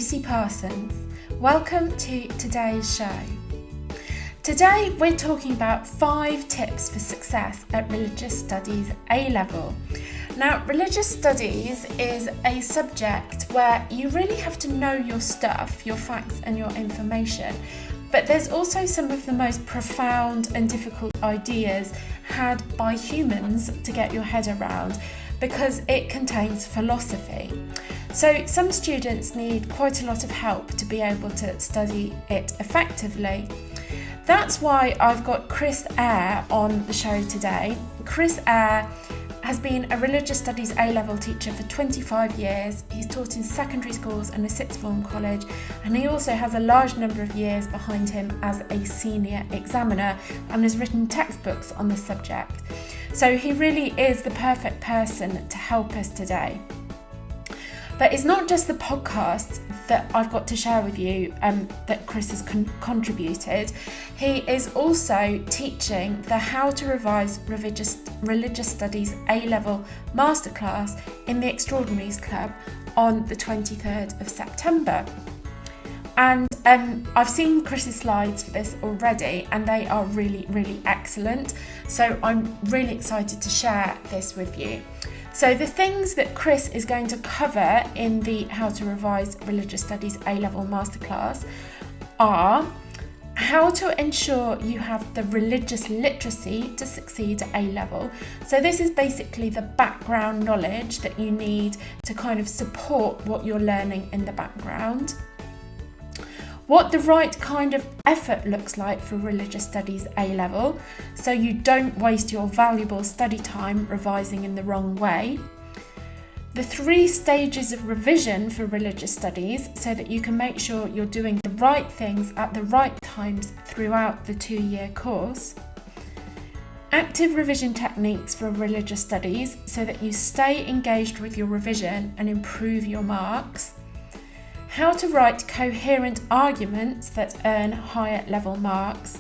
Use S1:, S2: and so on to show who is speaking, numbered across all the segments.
S1: Lucy Parsons. Welcome to today's show. Today we're talking about 5 tips for success at Religious Studies A-Level. Now, Religious Studies is a subject where you really have to know your stuff, your facts and your information, but there's also some of the most profound and difficult ideas had by humans to get your head around, because it contains philosophy. So some students need quite a lot of help to be able to study it effectively. That's why I've got Chris Eyre on the show today. Chris Eyre has been a Religious Studies A-Level teacher for 25 years. He's taught in secondary schools and a sixth form college, and he also has a large number of years behind him as a senior examiner and has written textbooks on the subject. So he really is the perfect person to help us today. But it's not just the podcast that I've got to share with you that Chris has contributed. He is also teaching the How to Revise Religious Studies A-Level Masterclass in the Extraordinaries Club on the 23rd of September. And I've seen Chris's slides for this already, and they are really, really excellent. So I'm really excited to share this with you. So the things that Chris is going to cover in the How to Revise Religious Studies A-Level Masterclass are how to ensure you have the religious literacy to succeed at A-Level. So this is basically the background knowledge that you need to kind of support what you're learning in the background. What the right kind of effort looks like for Religious Studies A-Level, so you don't waste your valuable study time revising in the wrong way. The 3 stages of revision for Religious Studies, so that you can make sure you're doing the right things at the right times throughout the 2-year course. Active revision techniques for Religious Studies, so that you stay engaged with your revision and improve your marks. How to write coherent arguments that earn higher level marks,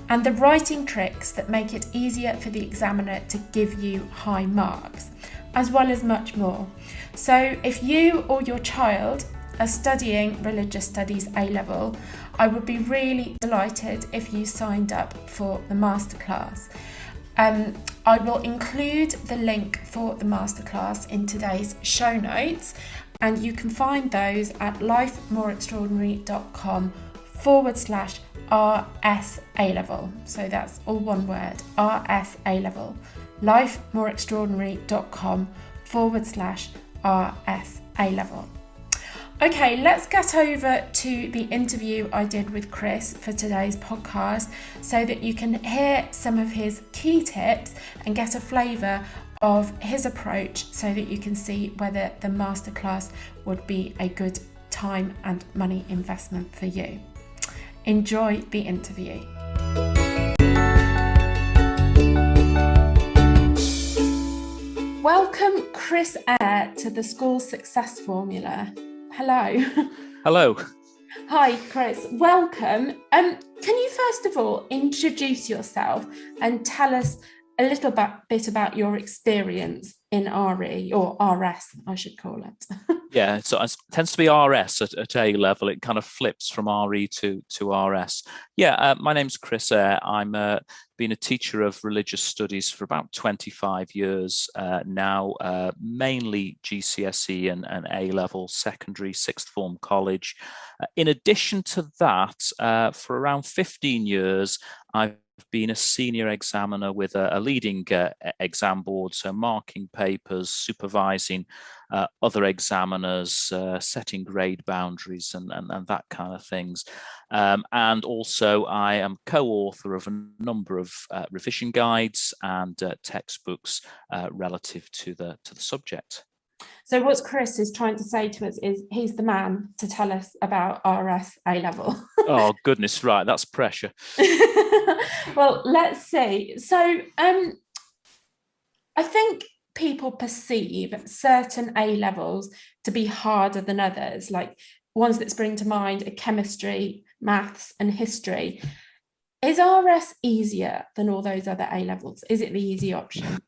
S1: and the writing tricks that make it easier for the examiner to give you high marks, as well as much more. So if you or your child are studying Religious Studies A-Level, I would be really delighted if you signed up for the masterclass. I will include the link for the masterclass in today's show notes, and you can find those at lifemoreextraordinary.com/RS A-Level. So that's all one word, RS A-Level. lifemoreextraordinary.com/RS A-Level. Okay, let's get over to the interview I did with Chris for today's podcast, so that you can hear some of his key tips and get a flavour of his approach, so that you can see whether the masterclass would be a good time and money investment for you. Enjoy the interview. Welcome, Chris Eyre, to the School Success Formula. Hello.
S2: Hello.
S1: Hi, Chris. Welcome. Can you first of all introduce yourself and tell us a little bit about your experience in RE, or RS, I should call it?
S2: Yeah, so it tends to be RS at A-Level. It kind of flips from RE to RS. Yeah, my name's Chris Eyre. I'm been a teacher of religious studies for about 25 years now, mainly GCSE and A-Level, secondary, sixth form college. In addition to that, for around 15 years, I've been a senior examiner with a leading exam board, so marking papers, supervising other examiners, setting grade boundaries and that kind of things. And also I am co-author of a number of revision guides and textbooks relative to the subject.
S1: So what Chris is trying to say to us is he's the man to tell us about RS A-Level.
S2: Oh, goodness, right, that's pressure.
S1: Well, let's see. So I think people perceive certain A-levels to be harder than others, like ones that spring to mind are chemistry, maths and history. Is RS easier than all those other A-levels? Is it the easy option?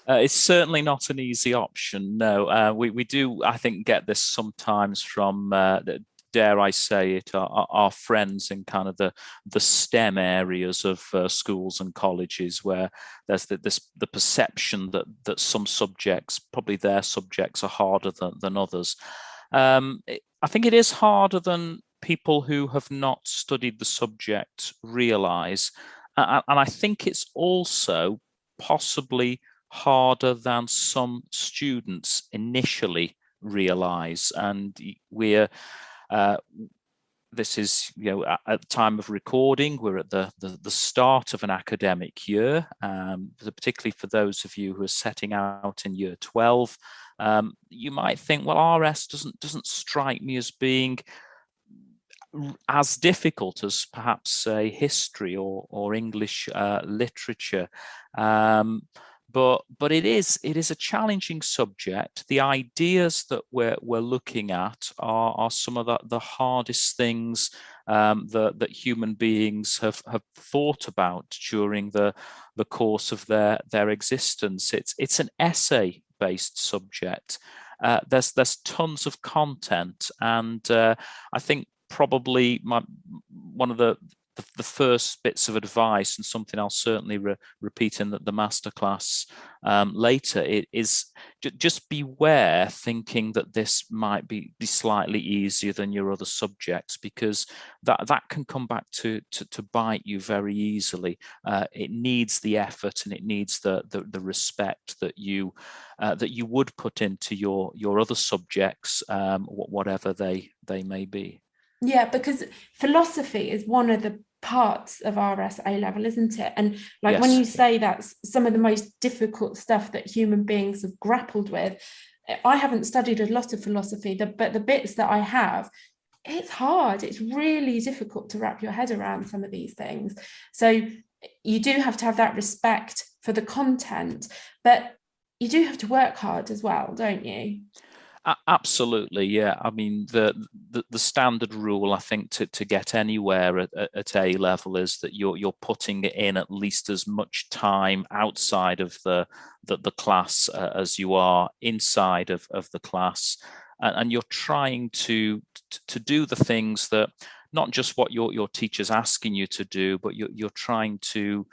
S2: It's certainly not an easy option. No, we do, I think, get this sometimes from, dare I say it, our friends in kind of the STEM areas of schools and colleges, where there's the perception that some subjects, probably their subjects, are harder than others. I think it is harder than people who have not studied the subject realize, and I think it's also possibly harder than some students initially realize. And we're uh, this is, at the time of recording, we're at the start of an academic year, particularly for those of you who are setting out in year 12. You might think, well, RS doesn't strike me as being as difficult as perhaps, say, history or English literature. But it is a challenging subject. The ideas that we're looking at are some of the hardest things that human beings have thought about during the course of their existence. It's an essay based subject. There's tons of content, and I think probably one of the first bits of advice, and something I'll certainly repeat in the masterclass later, it is just beware thinking that this might be slightly easier than your other subjects, because that can come back to bite you very easily. It needs the effort, and it needs the respect that you would put into your other subjects, whatever they may be.
S1: Yeah, because philosophy is one of the parts of RS A level, isn't it? And like when
S2: Yes.
S1: you say that's some of the most difficult stuff that human beings have grappled with, I haven't studied a lot of philosophy, but the bits that I have, it's hard. It's really difficult to wrap your head around some of these things. So you do have to have that respect for the content, but you do have to work hard as well, don't you?
S2: Absolutely, yeah. I mean, the standard rule, I think, to get anywhere at A level is that you're putting in at least as much time outside of the class as you are inside of the class, and you're trying to do the things that, not just what your teacher's asking you to do, but you're trying to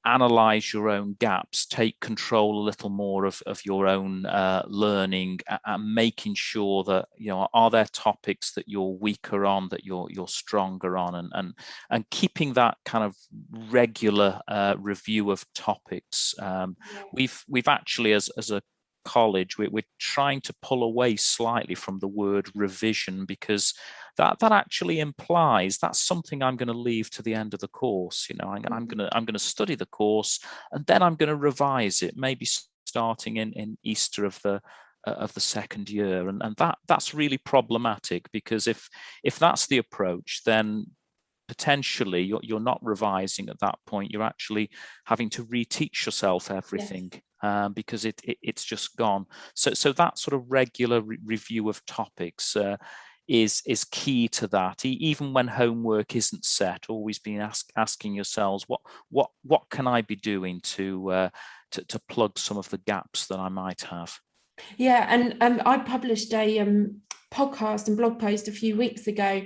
S2: analyze your own gaps, take control a little more of your own learning, and making sure that, are there topics that you're weaker on, that you're stronger on, and keeping that kind of regular review of topics. We've actually, as a college, we're trying to pull away slightly from the word revision, because that actually implies that's something I'm going to leave to the end of the course. I'm going to study the course, and then I'm going to revise it, maybe starting in Easter of the second year, and that's really problematic, because if that's the approach, then potentially you're not revising at that point. You're actually having to reteach yourself everything. Yes. Because it's just gone. So that sort of regular review of topics is key to that. Even when homework isn't set, always being asking yourselves, what can I be doing to plug some of the gaps that I might have.
S1: Yeah, and I published a podcast and blog post a few weeks ago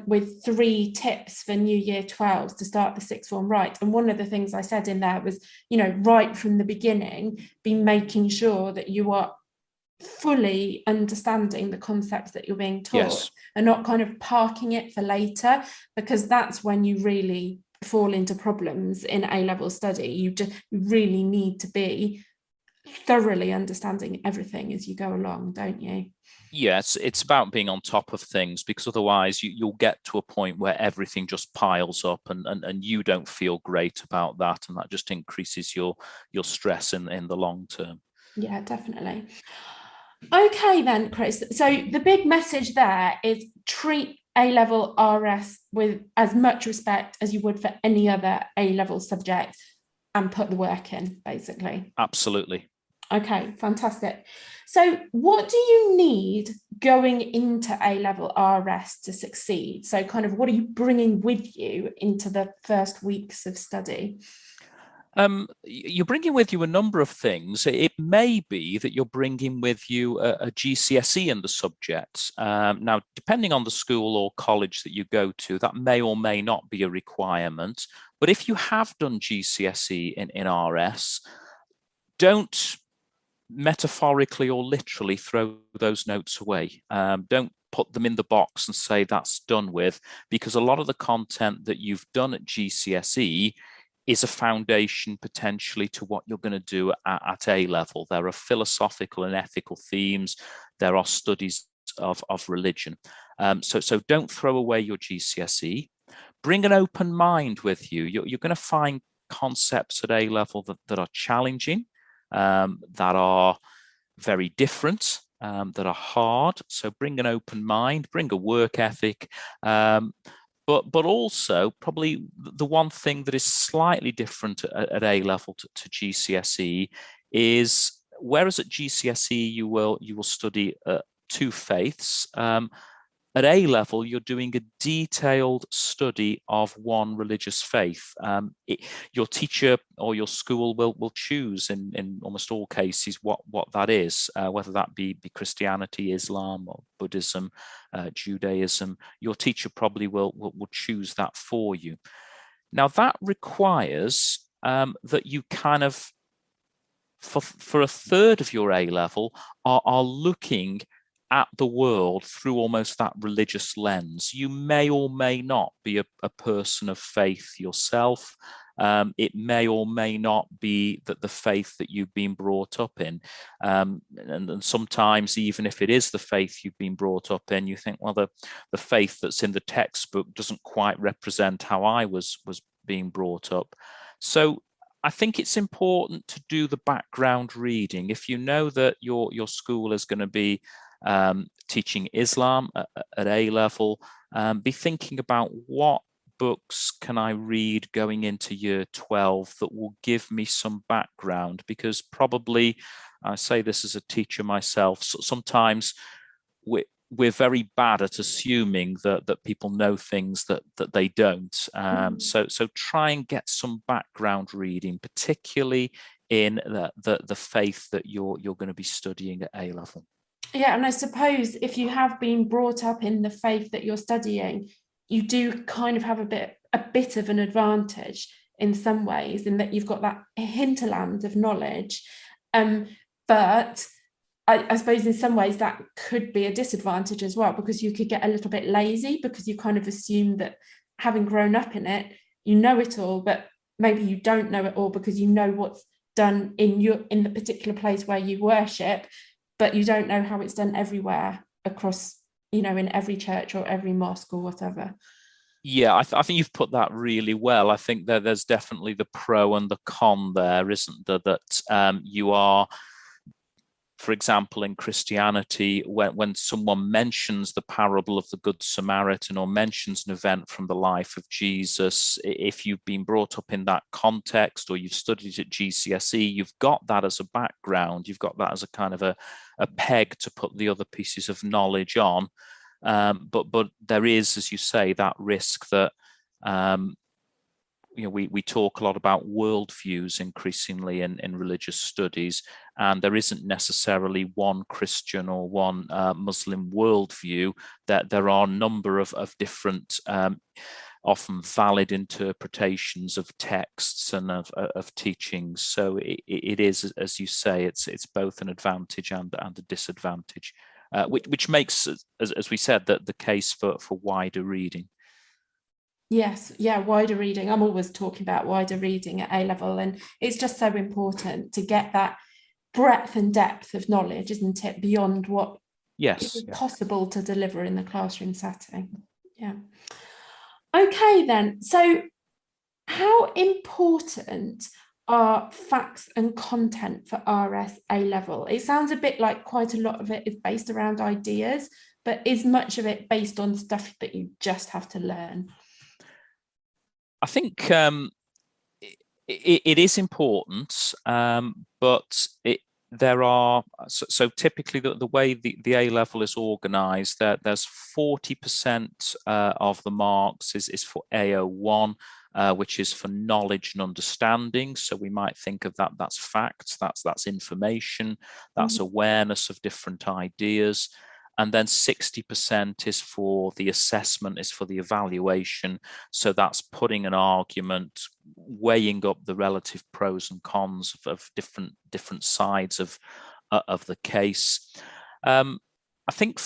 S1: with 3 tips for new year 12s to start the sixth form right. And one of the things I said in there was, right from the beginning, be making sure that you are fully understanding the concepts that you're being taught. Yes. And not kind of parking it for later, because that's when you really fall into problems in A-level study. You really need to be thoroughly understanding everything as you go along, don't you?
S2: Yes, it's about being on top of things, because otherwise you'll get to a point where everything just piles up, and you don't feel great about that, and that just increases your stress in the long term.
S1: Yeah, definitely. Okay then, Chris. So the big message there is treat A-level RS with as much respect as you would for any other A-level subject, and put the work in, basically.
S2: Absolutely.
S1: Okay, fantastic. So what do you need going into A-level RS to succeed? So kind of what are you bringing with you into the first weeks of study?
S2: You're bringing with you a number of things. It may be that you're bringing with you a GCSE in the subject. Now, depending on the school or college that you go to, that may or may not be a requirement. But if you have done GCSE in RS, don't metaphorically or literally throw those notes away. Don't put them in the box and say that's done with, because a lot of the content that you've done at GCSE is a foundation potentially to what you're going to do at A level. There are philosophical and ethical themes. There are studies of religion. So don't throw away your GCSE. Bring an open mind with you. You're going to find concepts at A level that are challenging, that are very different, that are hard. So bring an open mind, bring a work ethic. But also probably the one thing that is slightly different at A level to GCSE is, whereas at GCSE you will study two faiths, at A level you're doing a detailed study of one religious faith. Your teacher or your school will choose in almost all cases what that is, whether that be Christianity, Islam, or Buddhism, Judaism. Your teacher probably will choose that for you. Now that requires that you kind of, for a third of your A level, are looking at the world through almost that religious lens. You may or may not be a person of faith yourself. It may or may not be that the faith that you've been brought up in. And sometimes, even if it is the faith you've been brought up in, you think, well, the faith that's in the textbook doesn't quite represent how I was being brought up. So I think it's important to do the background reading. If you know that your school is going to be teaching Islam at A level, be thinking about what books can I read going into year 12 that will give me some background, because probably, I say this as a teacher myself, sometimes we're very bad at assuming that people know things that they don't. So try and get some background reading, particularly in the faith that you're going to be studying at A level.
S1: Yeah, and I suppose if you have been brought up in the faith that you're studying, you do kind of have a bit of an advantage in some ways, in that you've got that hinterland of knowledge. But I suppose in some ways that could be a disadvantage as well, because you could get a little bit lazy, because you kind of assume that, having grown up in it, you know it all, but maybe you don't know it all because you know what's done in the particular place where you worship, but you don't know how it's done everywhere across, in every church or every mosque or whatever.
S2: Yeah, I think you've put that really well. I think that there's definitely the pro and the con there, isn't there? That you are, for example, in Christianity, when someone mentions the parable of the Good Samaritan or mentions an event from the life of Jesus, if you've been brought up in that context or you've studied at GCSE, you've got that as a background, you've got that as a kind of a peg to put the other pieces of knowledge on. But there is, as you say, that risk that we talk a lot about worldviews increasingly in religious studies, and there isn't necessarily one Christian or one Muslim worldview. That there are a number of different, often valid interpretations of texts and of teachings. So it is, as you say, it's both an advantage and a disadvantage, which makes, as we said, that the case for wider reading.
S1: Yes, yeah, wider reading. I'm always talking about wider reading at A level, and it's just so important to get that breadth and depth of knowledge, isn't it, beyond what is possible to deliver in the classroom setting. Yeah. Okay, then. So how important are facts and content for RS A level? It sounds a bit like quite a lot of it is based around ideas, but is much of it based on stuff that you just have to learn?
S2: I think it is important, but there are, so typically the way the A level is organised, there's 40% of the marks is for AO1, which is for knowledge and understanding. So we might think of that's facts, that's information, that's awareness of different ideas. And then 60% is for the assessment, is for the evaluation. So that's putting an argument, weighing up the relative pros and cons of different sides of the case. I think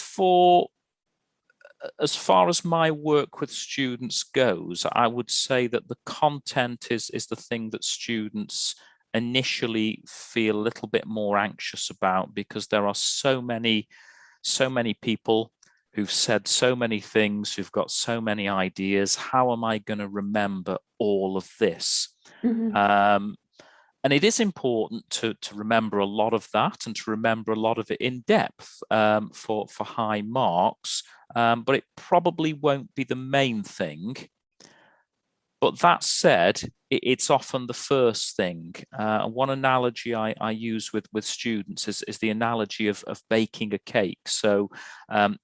S2: as far as my work with students goes, I would say that the content is the thing that students initially feel a little bit more anxious about, because there are so many people who've said so many things, who've got so many ideas. How am I going to remember all of this? And it is important to remember a lot of that, and to remember a lot of it in depth for high marks, but it probably won't be the main thing. But that said, it's often the first thing. One analogy I use with students is the analogy of baking a cake. So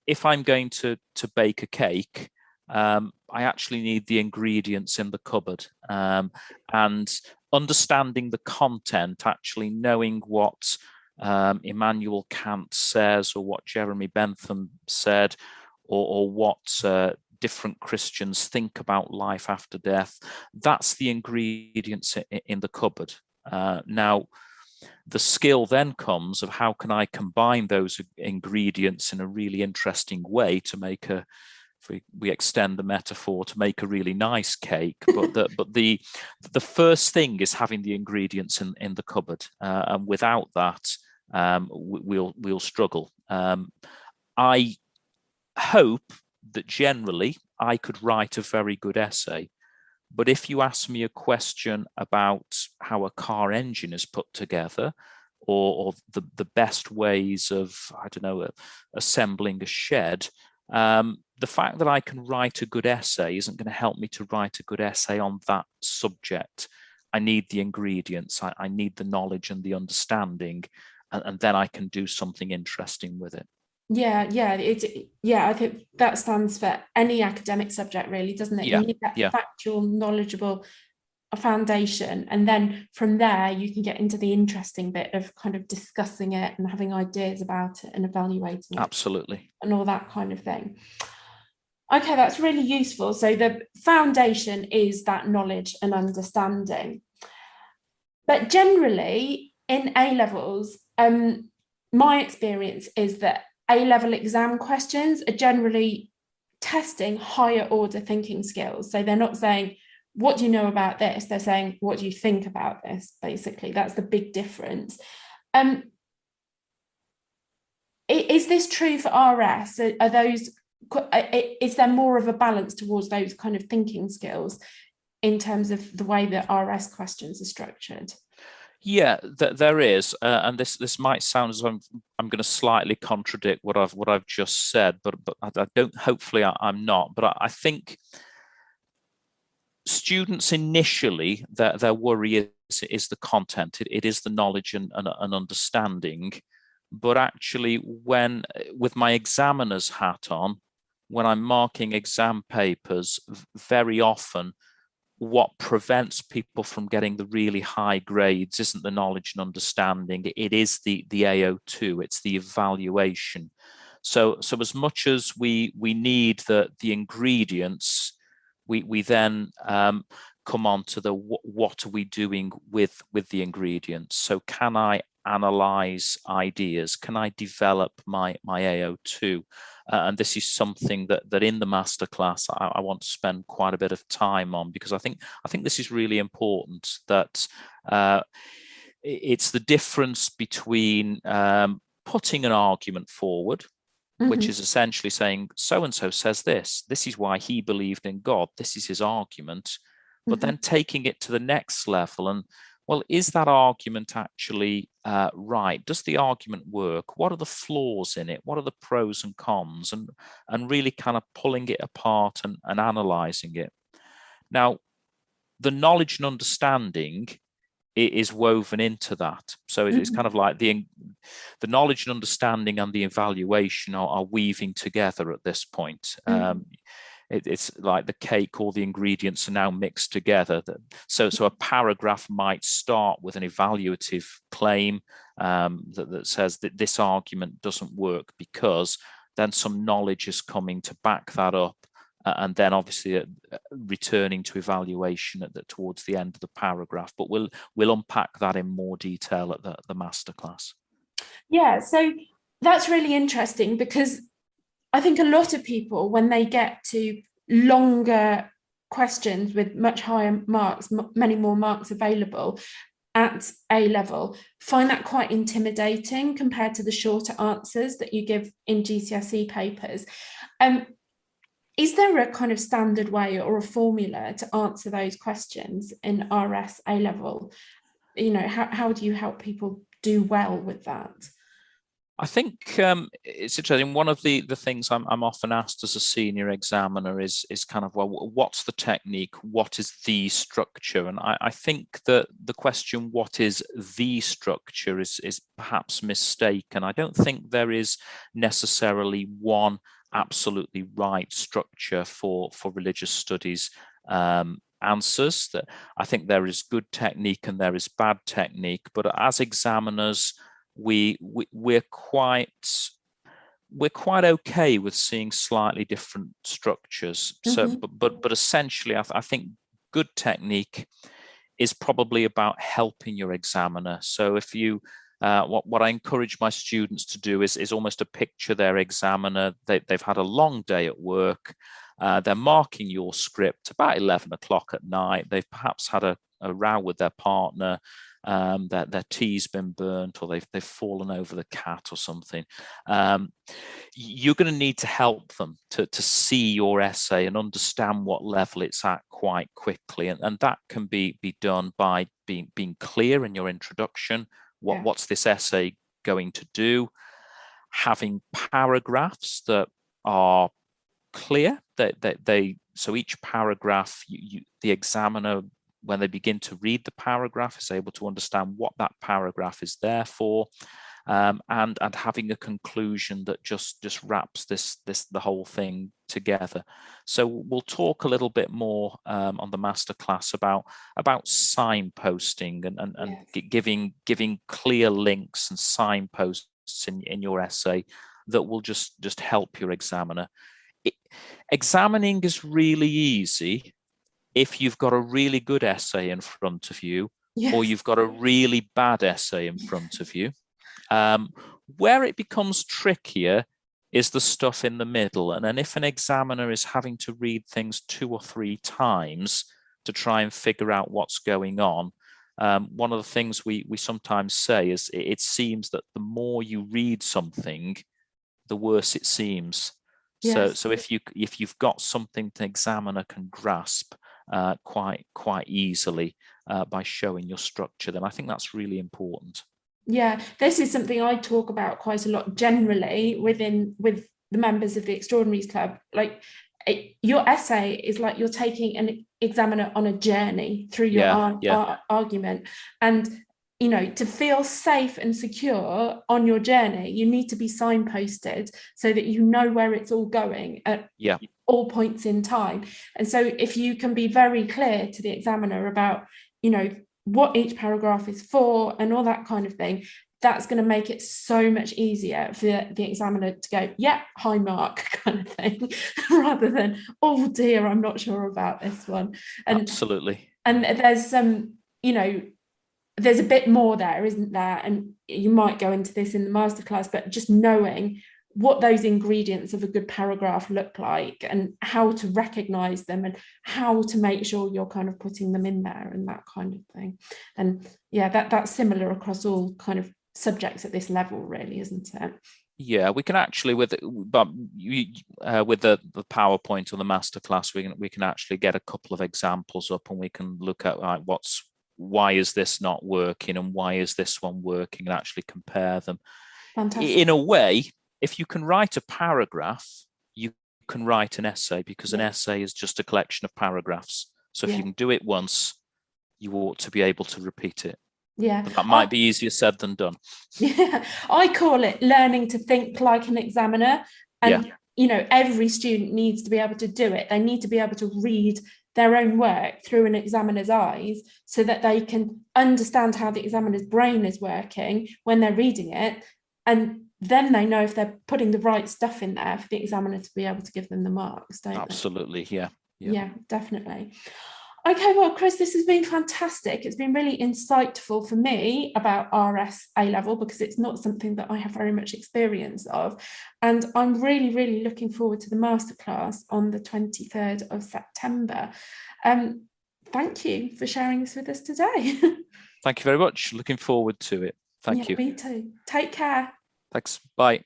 S2: if I'm going to bake a cake, I actually need the ingredients in the cupboard. And understanding the content, actually knowing what Immanuel Kant says, or what Jeremy Bentham said, or what different Christians think about life after death, that's the ingredients in the cupboard. Now, the skill then comes of how can I combine those ingredients in a really interesting way to make if we extend the metaphor, to make a really nice cake. But the first thing is having the ingredients in the cupboard, and without that, we'll struggle. I hope that generally I could write a very good essay, but if you ask me a question about how a car engine is put together, or the best ways of, I don't know, assembling a shed, the fact that I can write a good essay isn't going to help me to write a good essay on that subject. I need the ingredients, I need the knowledge and the understanding, and then I can do something interesting with it.
S1: Yeah, I think that stands for any academic subject, really, doesn't it?
S2: Yeah,
S1: you need that factual, knowledgeable foundation, and then from there you can get into the interesting bit of kind of discussing it and having ideas about it and evaluating it.
S2: Absolutely.
S1: And all that kind of thing. Okay, that's really useful. So the foundation is that knowledge and understanding. But generally in A-levels, my experience is that A-level exam questions are generally testing higher order thinking skills. So they're not saying, what do you know about this? They're saying, what do you think about this? Basically, that's the big difference. Is this true for RS? Is there more of a balance towards those kind of thinking skills in terms of the way that RS questions are structured?
S2: Yeah, there is, and this might sound as though I'm going to slightly contradict what I've just said, but I don't. Hopefully, I'm not. But I think students initially, their worry is the content. It is the knowledge and understanding. But actually, when with my examiner's hat on, when I'm marking exam papers, very often what prevents people from getting the really high grades isn't the knowledge and understanding. It is the AO2. It's the evaluation. So as much as we need the ingredients, we then come on to the what are we doing with the ingredients. So can I analyze ideas? Can I develop my AO2? And this is something that in the masterclass I want to spend quite a bit of time on, because I think this is really important. That it's the difference between putting an argument forward, which is essentially saying so-and-so says this is why he believed in God, this is his argument, but then taking it to the next level and, well, is that argument actually right? Does the argument work? What are the flaws in it? What are the pros and cons? And really kind of pulling it apart and analysing it. Now, the knowledge and understanding is woven into that. So it's kind of like the knowledge and understanding and the evaluation are weaving together at this point. it's like the cake, all the ingredients are now mixed together. So a paragraph might start with an evaluative claim that says that this argument doesn't work because, then some knowledge is coming to back that up. And then obviously returning to evaluation towards the end of the paragraph. But we'll unpack that in more detail at the masterclass.
S1: Yeah, so that's really interesting, because I think a lot of people, when they get to longer questions with much higher marks, many more marks available at A level, find that quite intimidating compared to the shorter answers that you give in GCSE papers. Is there a kind of standard way or a formula to answer those questions in RS A level? You know, how do you help people do well with that?
S2: I think it's interesting. One of the things I'm often asked as a senior examiner is kind of, well, what's the technique? What is the structure? And I think that the question, what is the structure, is perhaps mistaken. I don't think there is necessarily one absolutely right structure for religious studies answers. That I think there is good technique and there is bad technique, but as examiners, we're quite okay with seeing slightly different structures. So, but essentially, I think good technique is probably about helping your examiner. So if you what I encourage my students to do is almost to picture their examiner. They've had a long day at work. They're marking your script about 11 o'clock at night. They've perhaps had a row with their partner. Their tea's been burnt, or they've fallen over the cat or something. You're going to need to help them to see your essay and understand what level it's at quite quickly, and that can be done by being clear in your introduction. What's this essay going to do? Having paragraphs that are clear, so each paragraph, the examiner, when they begin to read the paragraph, is able to understand what that paragraph is there for, and having a conclusion that just wraps the whole thing together. So we'll talk a little bit more on the masterclass about signposting and giving clear links and signposts in your essay that will just help your examiner. Examining is really easy if you've got a really good essay in front of you, or you've got a really bad essay in front of you. Where it becomes trickier is the stuff in the middle. And then if an examiner is having to read things 2 or 3 times to try and figure out what's going on, one of the things we sometimes say is it seems that the more you read something, the worse it seems. Yes. So if you've got something the examiner can grasp quite easily by showing your structure, then I think that's really important.
S1: Yeah, this is something I talk about quite a lot generally with the members of the Extraordinaries Club. Like, your essay is like you're taking an examiner on a journey through your argument, and you know, to feel safe and secure on your journey, you need to be signposted so that you know where it's all going at all points in time. And so if you can be very clear to the examiner about, you know, what each paragraph is for and all that kind of thing, that's going to make it so much easier for the examiner to go, yeah, high mark kind of thing, rather than, oh dear, I'm not sure about this one. And
S2: absolutely.
S1: And there's you know, there's a bit more there, isn't there? And you might go into this in the masterclass, but just knowing what those ingredients of a good paragraph look like and how to recognize them and how to make sure you're kind of putting them in there and that kind of thing. And yeah, that's similar across all kind of subjects at this level, really, isn't it?
S2: Yeah, we can actually, with the PowerPoint or the masterclass, we can actually get a couple of examples up, and we can look at like why is this not working and why is this one working, and actually compare them. Fantastic. In a way, if you can write a paragraph, you can write an essay, because an essay is just a collection of paragraphs. So if you can do it once, you ought to be able to repeat it. Yeah, but that might be easier said than done.
S1: Yeah, I call it learning to think like an examiner. And every student needs to be able to do it. They need to be able to read their own work through an examiner's eyes so that they can understand how the examiner's brain is working when they're reading it. And then they know if they're putting the right stuff in there for the examiner to be able to give them the marks, don't they?
S2: Absolutely, yeah.
S1: Yeah, definitely. Okay, well, Chris, this has been fantastic. It's been really insightful for me about RS A-level because it's not something that I have very much experience of. And I'm really, really looking forward to the masterclass on the 23rd of September. Thank you for sharing this with us today.
S2: Thank you very much. Looking forward to it. Thank you.
S1: Me too. Take care.
S2: Thanks. Bye.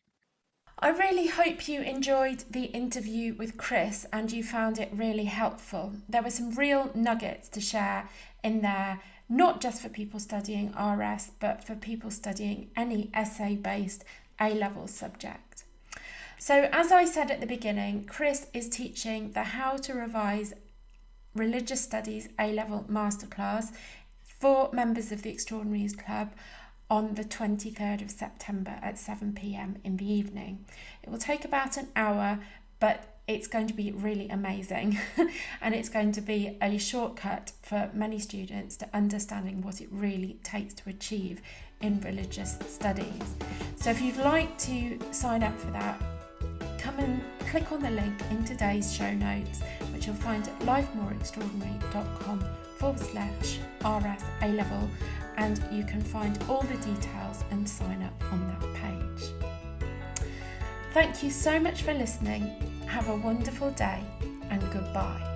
S1: I really hope you enjoyed the interview with Chris and you found it really helpful. There were some real nuggets to share in there, not just for people studying RS, but for people studying any essay-based A-level subject. So as I said at the beginning, Chris is teaching the How to Revise Religious Studies A-level masterclass for members of the Extraordinaries Club on the 23rd of September at 7 p.m. in the evening. It will take about an hour, but it's going to be really amazing and it's going to be a shortcut for many students to understanding what it really takes to achieve in religious studies. So if you'd like to sign up for that, come and click on the link in today's show notes, which you'll find at lifemoreextraordinary.com/RS A-level, and you can find all the details and sign up on that page. Thank you so much for listening. Have a wonderful day and goodbye.